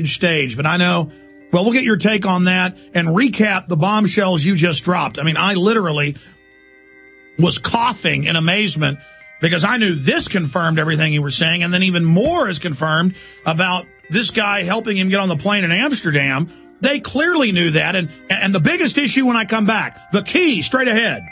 stage. But I know, well, we'll get your take on that and recap the bombshells you just dropped. I mean, I literally was coughing in amazement because I knew this confirmed everything you were saying, and then even more is confirmed about this guy helping him get on the plane in Amsterdam. They clearly knew that, and the biggest issue when I come back, the key, straight ahead.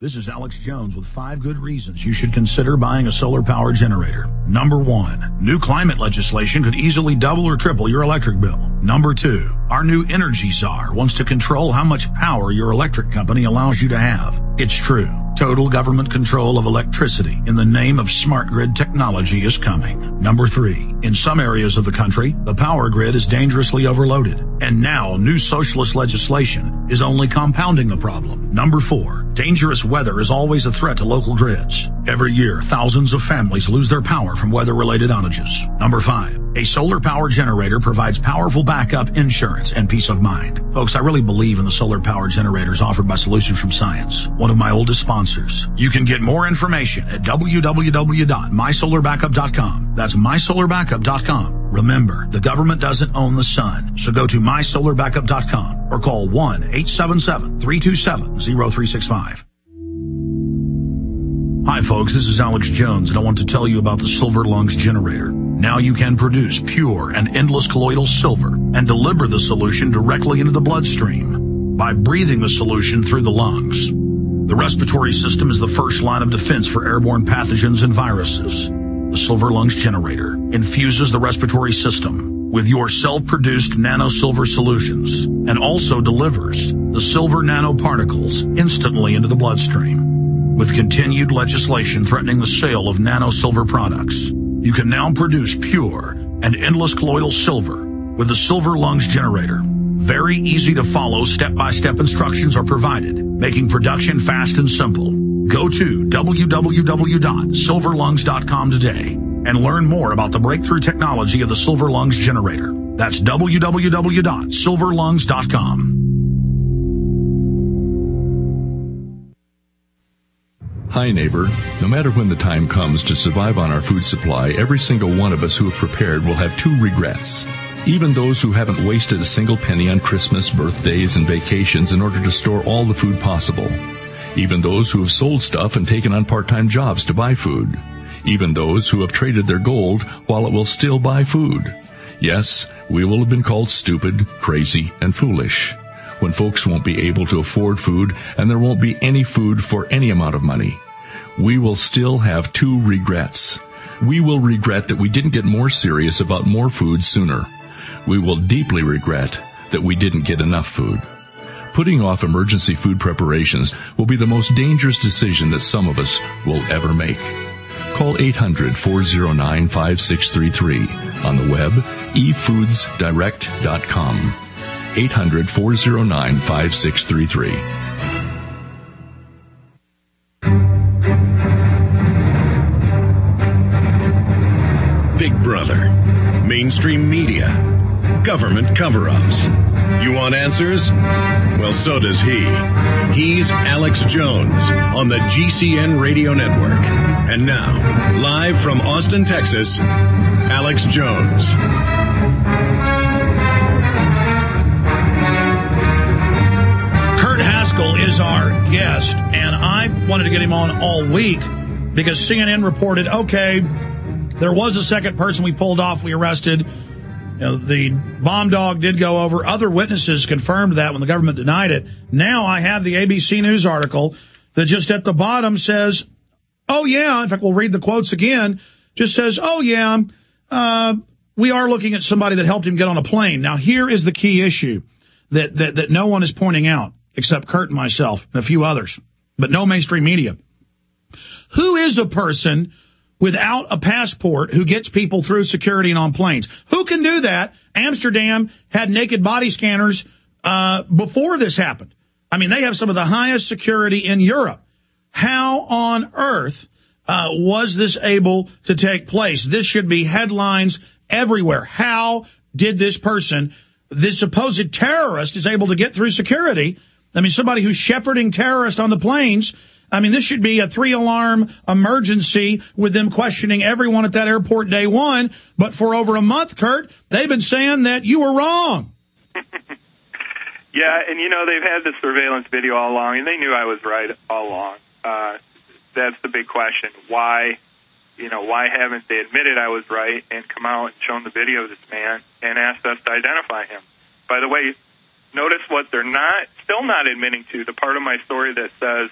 This is Alex Jones with 5 good reasons you should consider buying a solar power generator. Number 1, new climate legislation could easily double or triple your electric bill. Number 2, our new energy czar wants to control how much power your electric company allows you to have. It's true. Total government control of electricity in the name of smart grid technology is coming. Number 3, in some areas of the country, the power grid is dangerously overloaded. And now new socialist legislation is only compounding the problem. Number 4, dangerous weather is always a threat to local grids. Every year, thousands of families lose their power from weather-related outages. Number 5, a solar power generator provides powerful backup insurance and peace of mind. Folks, I really believe in the solar power generators offered by Solutions from Science, one of my oldest sponsors. You can get more information at www.mysolarbackup.com. That's mysolarbackup.com. Remember, the government doesn't own the sun, so go to mysolarbackup.com or call 1-877-327-0365. Hi folks, this is Alex Jones, and I want to tell you about the Silver Lungs generator. Now you can produce pure and endless colloidal silver and deliver the solution directly into the bloodstream by breathing the solution through the lungs. The respiratory system is the first line of defense for airborne pathogens and viruses. The Silver Lungs generator infuses the respiratory system with your self-produced nano-silver solutions and also delivers the silver nanoparticles instantly into the bloodstream. With continued legislation threatening the sale of nano-silver products, you can now produce pure and endless colloidal silver with the Silver Lungs generator. Very easy to follow step-by-step instructions are provided, making production fast and simple. Go to www.silverlungs.com today and learn more about the breakthrough technology of the Silver Lungs generator. That's www.silverlungs.com. Hi, neighbor. No matter when the time comes to survive on our food supply, every single one of us who have prepared will have 2 regrets. Even those who haven't wasted a single penny on Christmas, birthdays, and vacations in order to store all the food possible. Even those who have sold stuff and taken on part-time jobs to buy food. Even those who have traded their gold while it will still buy food. Yes, we will have been called stupid, crazy, and foolish. When folks won't be able to afford food and there won't be any food for any amount of money. We will still have 2 regrets. We will regret that we didn't get more serious about more food sooner. We will deeply regret that we didn't get enough food. Putting off emergency food preparations will be the most dangerous decision that some of us will ever make. Call 800-409-5633. On the web, efoodsdirect.com. 800-409-5633. Big Brother, mainstream media, government cover-ups. You want answers? Well, so does he. He's Alex Jones on the GCN Radio Network. And now, live from Austin, Texas, Alex Jones. Kurt Haskell is our guest, and I wanted to get him on all week because CNN reported, okay, there was a second person we pulled off, we arrested. You know, the bomb dog did go over. Other witnesses confirmed that when the government denied it. Now I have the ABC News article that just at the bottom says, oh, yeah, in fact, we'll read the quotes again, just says, oh, yeah, we are looking at somebody that helped him get on a plane. Now, here is the key issue that no one is pointing out except Kurt and myself and a few others, but no mainstream media. Who is a person without a passport who gets people through security and on planes? Who can do that? Amsterdam had naked body scanners before this happened. I mean, they have some of the highest security in Europe. How on earth was this able to take place? This should be headlines everywhere. How did this person, this supposed terrorist, is able to get through security? I mean, somebody who's shepherding terrorists on the planes I mean, this should be a 3-alarm emergency with them questioning everyone at that airport day one. But for over a month, Kurt, they've been saying that you were wrong. Yeah, and, they've had the surveillance video all along, and they knew I was right all along. That's the big question. Why haven't they admitted I was right and come out and shown the video of this man and asked us to identify him? By the way, notice what they're still not admitting to, the part of my story that says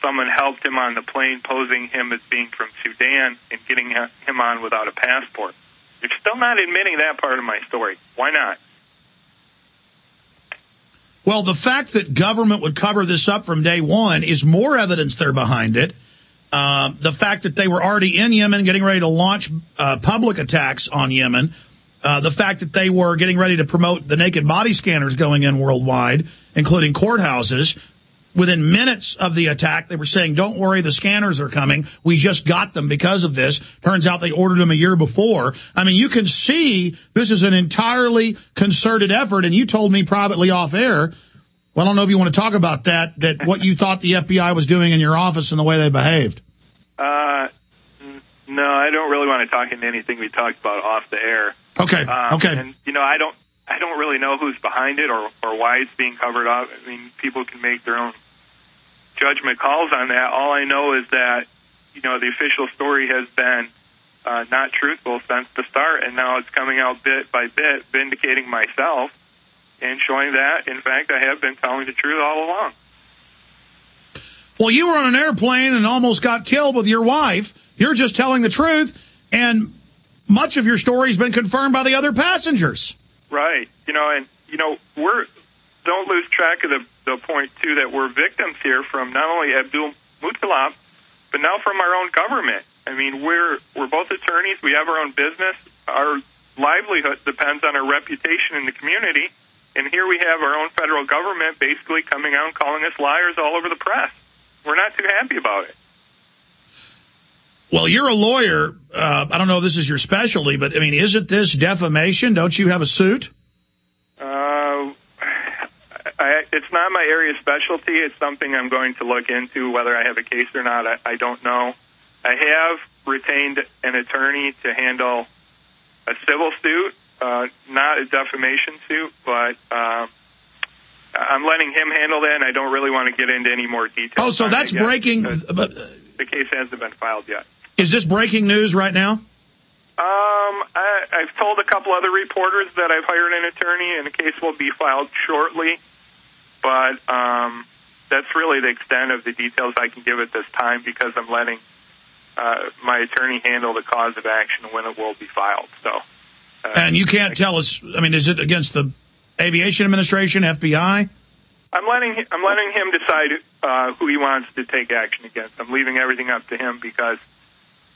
someone helped him on the plane, posing him as being from Sudan and getting him on without a passport. They're still not admitting that part of my story. Why not? Well, the fact that government would cover this up from day one is more evidence they're behind it. The fact that they were already in Yemen getting ready to launch public attacks on Yemen. The fact that they were getting ready to promote the naked body scanners going in worldwide, including courthouses. Within minutes of the attack, they were saying, don't worry, the scanners are coming. We just got them because of this. Turns out they ordered them a year before. I mean, you can see this is an entirely concerted effort. And you told me privately off air, well, I don't know if you want to talk about that what you thought the FBI was doing in your office and the way they behaved. No, I don't really want to talk into anything we talked about off the air. Okay. Okay. And, I don't really know who's behind it or why it's being covered up. I mean, people can make their own judgment calls on that. All I know is that, the official story has been not truthful since the start, and now it's coming out bit by bit, vindicating myself and showing that, in fact, I have been telling the truth all along. Well, you were on an airplane and almost got killed with your wife. You're just telling the truth, and much of your story has been confirmed by the other passengers. Right. Don't lose track of the point, too, that we're victims here from not only Abdul Muttalib, but now from our own government. I mean, we're both attorneys. We have our own business. Our livelihood depends on our reputation in the community. And here we have our own federal government basically coming out and calling us liars all over the press. We're not too happy about it. Well, you're a lawyer. I don't know if this is your specialty, but, I mean, isn't this defamation? Don't you have a suit? It's not my area of specialty. It's something I'm going to look into. Whether I have a case or not, I don't know. I have retained an attorney to handle a civil suit, not a defamation suit, but I'm letting him handle that, and I don't really want to get into any more details. Oh, so that's breaking. The case hasn't been filed yet. Is this breaking news right now? I've told a couple other reporters that I've hired an attorney, and the case will be filed shortly. But that's really the extent of the details I can give at this time because I'm letting my attorney handle the cause of action when it will be filed. So, and you can't tell us. I mean, is it against the Aviation Administration, FBI? I'm letting him decide who he wants to take action against. I'm leaving everything up to him because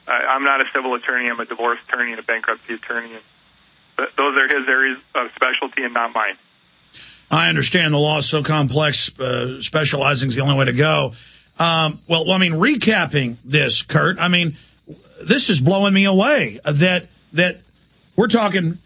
I'm not a civil attorney. I'm a divorce attorney and a bankruptcy attorney. And those are his areas of specialty and not mine. I understand the law is so complex. Specializing is the only way to go. Well, I mean, recapping this, Kurt, I mean, this is blowing me away that we're talking.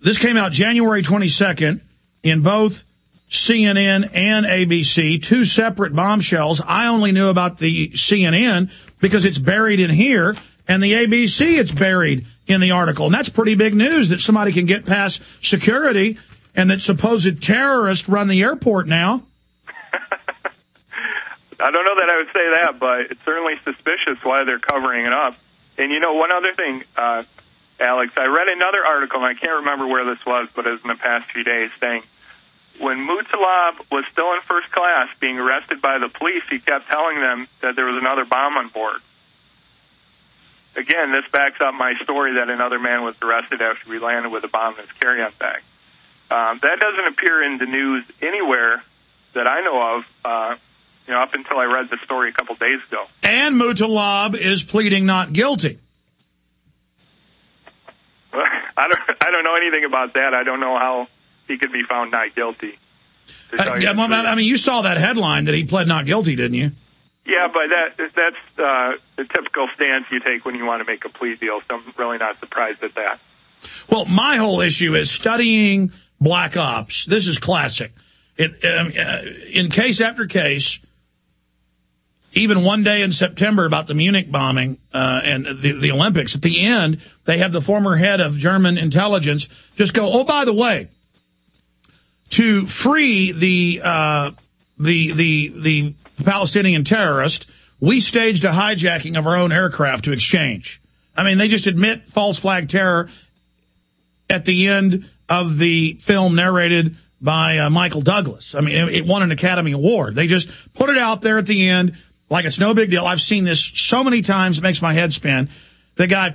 This came out January 22nd in both CNN and ABC, two separate bombshells. I only knew about the CNN because it's buried in here, and the ABC, it's buried in the article. And that's pretty big news that somebody can get past security and that supposed terrorists run the airport now. I don't know that I would say that, but it's certainly suspicious why they're covering it up. And, one other thing, Alex, I read another article, and I can't remember where this was, but it was in the past few days, saying when Muttalib was still in first class being arrested by the police, he kept telling them that there was another bomb on board. Again, this backs up my story that another man was arrested after we landed with a bomb in his carry-on bag. That doesn't appear in the news anywhere that I know of, up until I read the story a couple days ago. And Muttalib is pleading not guilty. I don't know anything about that. I don't know how he could be found not guilty. I mean, you saw that headline that he pled not guilty, didn't you? Yeah, but that's the typical stance you take when you want to make a plea deal, so I'm really not surprised at that. Well, my whole issue is studying black ops. This is classic. In case after case, even one day in September about the Munich bombing and the Olympics. At the end, they have the former head of German intelligence just go, oh, by the way, to free the Palestinian terrorist, we staged a hijacking of our own aircraft to exchange. I mean, they just admit false flag terror at the end of the film narrated by Michael Douglas. I mean, it won an Academy Award. They just put it out there at the end like it's no big deal. I've seen this so many times, it makes my head spin. The guy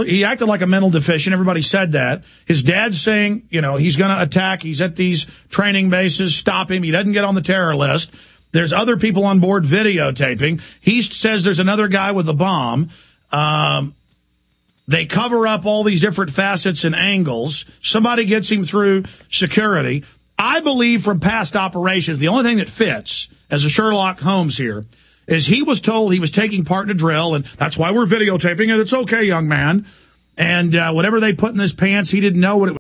he acted like a mental deficient. Everybody said that. His dad's saying, you know, he's going to attack. He's at these training bases. Stop him. He doesn't get on the terror list. There's other people on board videotaping. He says there's another guy with a bomb. They cover up all these different facets and angles. Somebody gets him through security. I believe from past operations, the only thing that fits as a Sherlock Holmes here is he was told he was taking part in a drill, and that's why we're videotaping it. It's okay, young man. And whatever they put in his pants, he didn't know what it was.